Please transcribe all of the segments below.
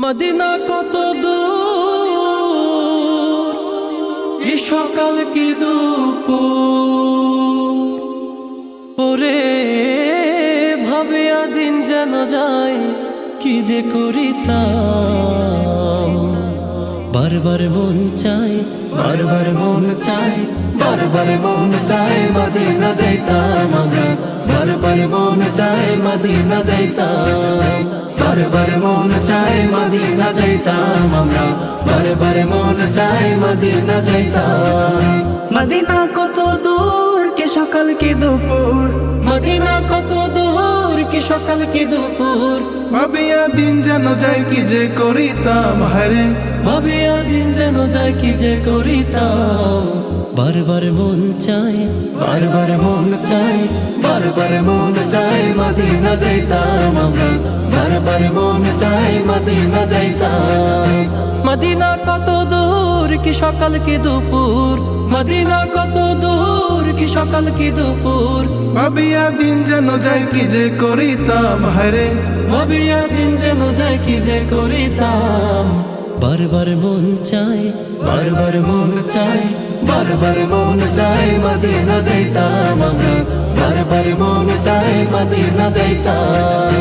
Medina কত দূর, এই সকাল কি দুপুর, ওরে ভাবিয়া দিন যেন যায় কি যে করিতাম। বারবার মন চাই, বারবার মন চাই, বারবার মন চাই মদিনা যাইতাম আমরা, বারবার মন চাই মদিনা যাইতাম। বারবার মন চাই মদিনা যাইতাম আমরা, বারবার মন চাই মদিনা যাইতাম। মদিনা কত দূর কে সকাল কি দুপুর, মদিনা কত দূর কি সকাল কি দুপুর, ভাবিয়া দিন যেন যায় কি যে করিতাম হারে, ভাবিয়া দিন যেন যায় কি যে করিতাম। বারবার মন চাই, বারবার মন চাই, বারবার মন চাই মদিনা যাইতাম আমরা, বারবার মন চাই মদিনা যাইতাম। মদিনা কত দূর কি সকাল কি দুপুর, মদিনা কত দূর কি সকাল কি দুপুর, ভাবিয়া দিন যেন যায় কি যে করিতাম হারে, ভাবিয়া দিন যেন যায় কি যে করিতাম। বারবার মন চাই, বারবার মন চাই, বারবার মন চাই মদিনা যাইতাম আমরা, বারবার মন চাই মদিনা যাইতাম।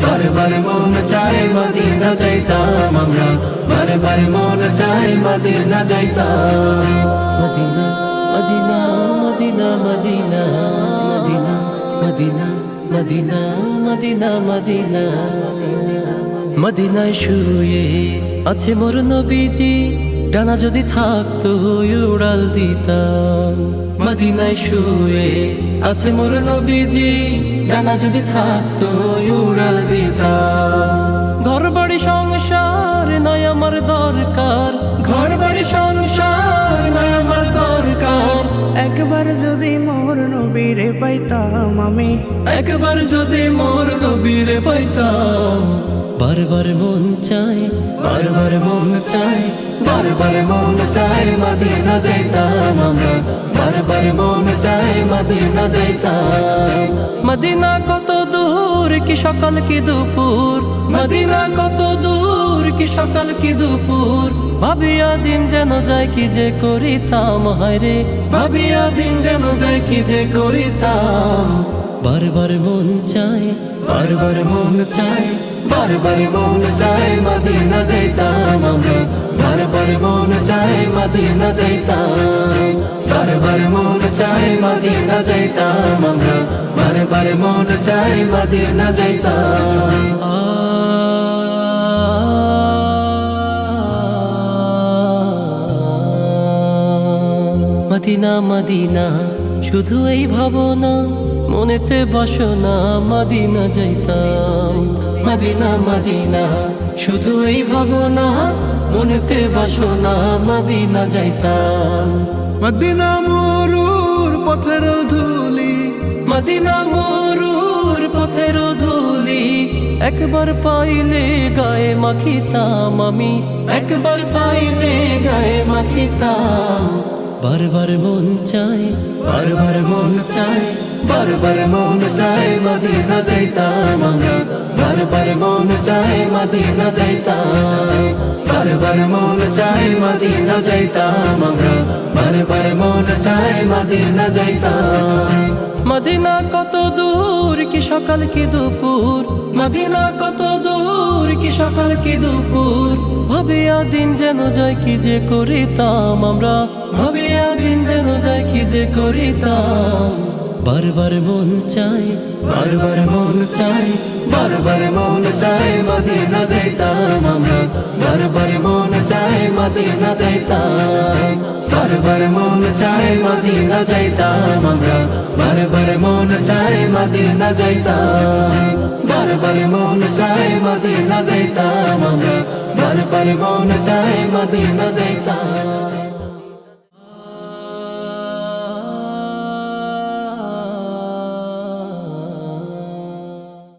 বারবার মন চাই মদিনা যাইতাম আমরা, বারবার মন চাই মদিনা যাইতাম। মদিনা মদিনা মদিনা মদিনা মদিনা মদিনা মদিনা মদিনা মদিনা মদিনায় শুয়ে আছে মোর নবীজি, ডানা যদি থাকতো উড়াল দিতাম। মদিনায় শুয়ে আছে মোর নবীজি, ডানা যদি থাকতো উড়াল দিতাম। ঘর বাড়ি সংসার নয় আমার দরকার, ঘর বাড়ি সংসার নয় আমার দরকার। একবার যদি মোর নবীরে পাইতাম আমি, একবার যদি মোর নবীরে পাইতাম। বারবার মন চাই, বারবার মন চাই, বারবার মন চাই মদিনা যাইতাম আমরা, বারবার মন চাই মদিনা যাইতাম। মদিনা কত দূর কি সকাল কি দুপুর, মদিনা কত দূর কি সকাল কি দুপুর, ভাবিয়া দিন যেন যায় কি যে করিতাম হায়রে, ভাবিয়া দিন যেন যায় কি যে করিতাম। বারবার মন চাই, বারবার মন চাই, বারবার মন চাই মদিনা যাইতাম আমরা, বারবার মন চাই মদিনা যাইতাম। বারবার মন চাই মদিনা যাইতাম আমরা, বারবার মন চাই মদিনা যাইতাম। মদিনা মদিনা শুধু এই ভাবনা, মনেতে বাসনা মদিনা যাইতাম। মদিনা মদিনা শুধু এই ভাবনা, মনেতে বাসনা মদিনা যাইতাম। মদিনা মরুর পথের ধুলি, মদিনা মরুর পথের ধুলি, একবার পাইলে গায়ে মাখিতাম আমি, একবার পাইলে গায়ে মাখিতাম। বারবার মন চাই, বারবার মন চাই, বারবার মন চাই মদিনা যাইতাম আমরা, বারবার মন চাই মদিনা যাইতাম। বারবার মন চাই মদিনা যাইতাম আমরা, বারবার মন চাই মদিনা যাইতাম। মদিনা কত দূর কি সকাল কি দুপুর, মদিনা কত দূর কি সকাল কি দুপুর, ভাবিয়া দিন যেন যায় কি যে করিতাম আমরা, ভাবিয়া দিন যেন যায় কি যে করিতাম। বারবার মন চাই, বারবার মন চাই, বারবার মন চাই মদিনা যাইতাম আমরা, বারবার মন চাই মদিনা যাইতাম। বারবার মন চাই মদিনা যাইতাম আমরা, বারবার মন চাই মদিনা যাইতাম। বারবার মন চাই মদিনা যাইতাম আমরা, বারবার মন চাই মদিনা যাইতাম।